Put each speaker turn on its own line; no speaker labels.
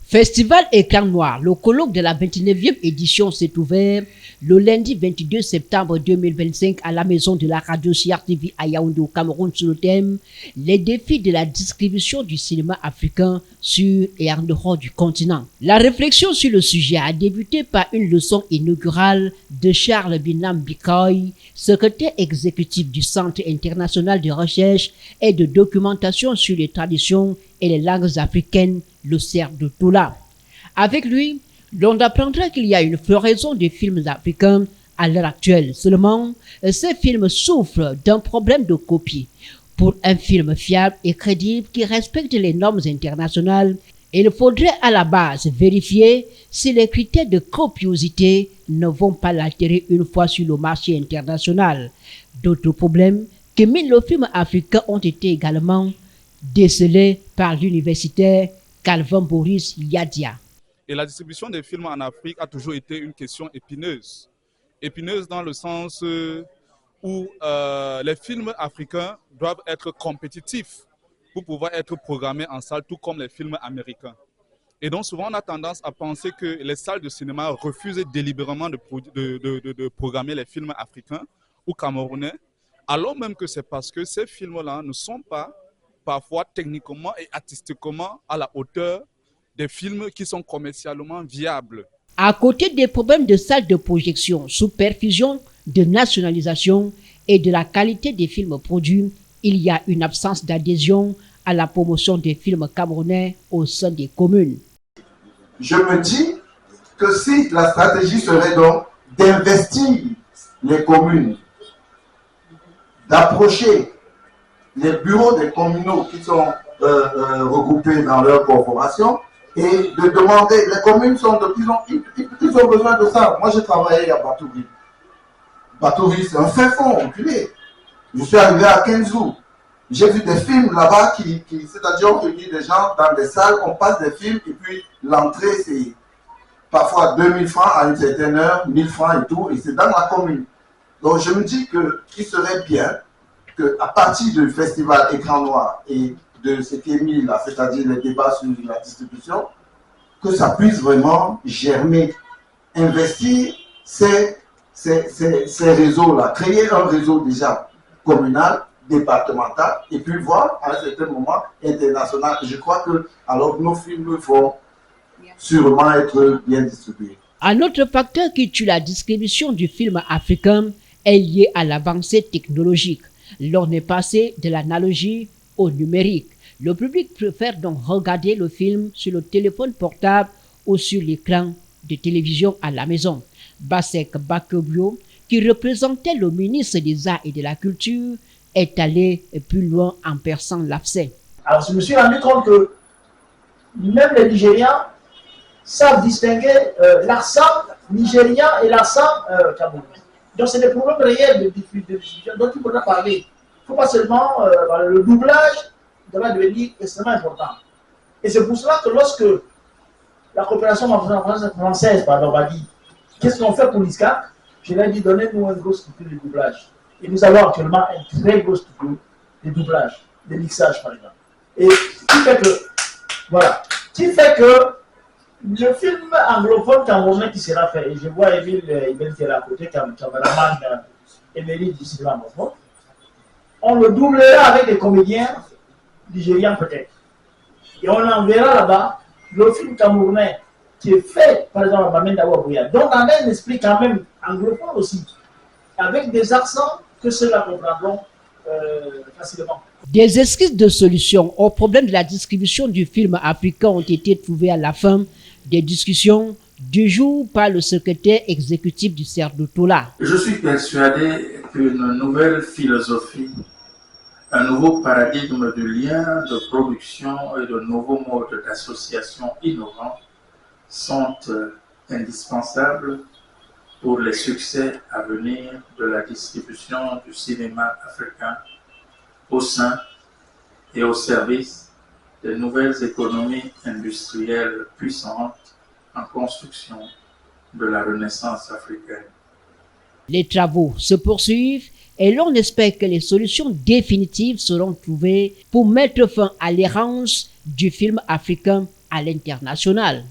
Festival Écran Noir, le colloque de la 29e édition s'est ouvert le lundi 22 septembre 2025 à la maison de la radio CRTV à Yaoundé au Cameroun sur le thème « Les défis de la distribution du cinéma africain sur et en dehors du continent ». La réflexion sur le sujet a débuté par une leçon inaugurale de Charles Binam Bikoy, secrétaire exécutif du Centre international de recherche et de documentation sur les traditions et les langues africaines, le CERF de Toula. Avec lui, l'on apprendra qu'il y a une floraison de films africains à l'heure actuelle. Seulement, ces films souffrent d'un problème de copie. Pour un film fiable et crédible qui respecte les normes internationales, il faudrait à la base vérifier si les critères de copiosité ne vont pas l'altérer une fois sur le marché international. D'autres problèmes qui minent le film africain ont été également décelés par l'universitaire Calvin Boris Yadia.
Et la distribution des films en Afrique a toujours été une question épineuse. Épineuse dans le sens où les films africains doivent être compétitifs pour pouvoir être programmés en salle, tout comme les films américains. Et donc souvent on a tendance à penser que les salles de cinéma refusent délibérément de programmer les films africains ou camerounais, alors même que c'est parce que ces films-là ne sont pas parfois techniquement et artistiquement à la hauteur des films qui sont commercialement viables.
À côté des problèmes de salles de projection, sous perfusion, de nationalisation et de la qualité des films produits, il y a une absence d'adhésion à la promotion des films camerounais au sein des communes.
Je me dis que si la stratégie serait donc d'investir les communes, d'approcher les bureaux des communaux qui sont regroupés dans leur corporation et de demander, les communes sont ils ont besoin de ça. Moi j'ai travaillé à Batouri. Batouri c'est un fin fond reculé. Je suis arrivé à Kenzou. J'ai vu des films là-bas c'est-à-dire on réunit des gens dans des salles, on passe des films et puis l'entrée c'est parfois 2000 francs à une certaine heure, 1000 francs et tout, et c'est dans la commune. Donc je me dis qu'il serait bien qu'à partir du festival Écran Noir et de ce qui est mis là, c'est-à-dire les débats sur la distribution, que ça puisse vraiment germer, investir ces réseaux-là, créer un réseau déjà communal, départemental, et puis voir à un certain moment international. Je crois que alors nos films vont sûrement être bien distribués.
Un autre facteur qui tue la distribution du film africain est lié à l'avancée technologique. L'on est passé de l'analogie au numérique. Le public préfère donc regarder le film sur le téléphone portable ou sur l'écran de télévision à la maison. Basek Bakobio, qui représentait le ministre des Arts et de la Culture, est allé plus loin en perçant l'abcès.
Alors je me suis rendu compte que même les Nigérians savent distinguer l'accent nigérien et l'accent camerounais. Donc c'est des problèmes réels de diffusion dont il faudra parler. Il ne faut pas seulement le doublage doit devenir extrêmement important. Et c'est pour cela que lorsque la coopération française m'a dit qu'est-ce qu'on fait pour l'ISCA, je leur ai dit donnez-nous une grosse structure de doublage. Et nous avons actuellement un très gros studio de doublage, de mixage par exemple. Et qui fait que, voilà, qui fait que le film anglophone camerounais qui sera fait, et je vois Émile Ibn qui est à côté, caméraman émérite du cinéma anglophone, on le doublera avec des comédiens nigérians peut-être. Et on enverra là-bas le film camerounais qui est fait, par exemple, à Bamenda Wabouya. Donc, on a un esprit quand même anglophone aussi, avec des accents que ceux-là comprendront facilement.
Des esquisses de solutions au problème de la distribution du film africain ont été trouvées à la fin des discussions du jour par le secrétaire exécutif du CERF de Toula.
Je suis persuadé qu'une nouvelle philosophie, un nouveau paradigme de lien, de production et de nouveaux modes d'association innovants sont indispensables pour les succès à venir de la distribution du cinéma africain au sein et au service des nouvelles économies industrielles puissantes en construction de la renaissance africaine.
Les travaux se poursuivent et l'on espère que les solutions définitives seront trouvées pour mettre fin à l'errance du film africain à l'international.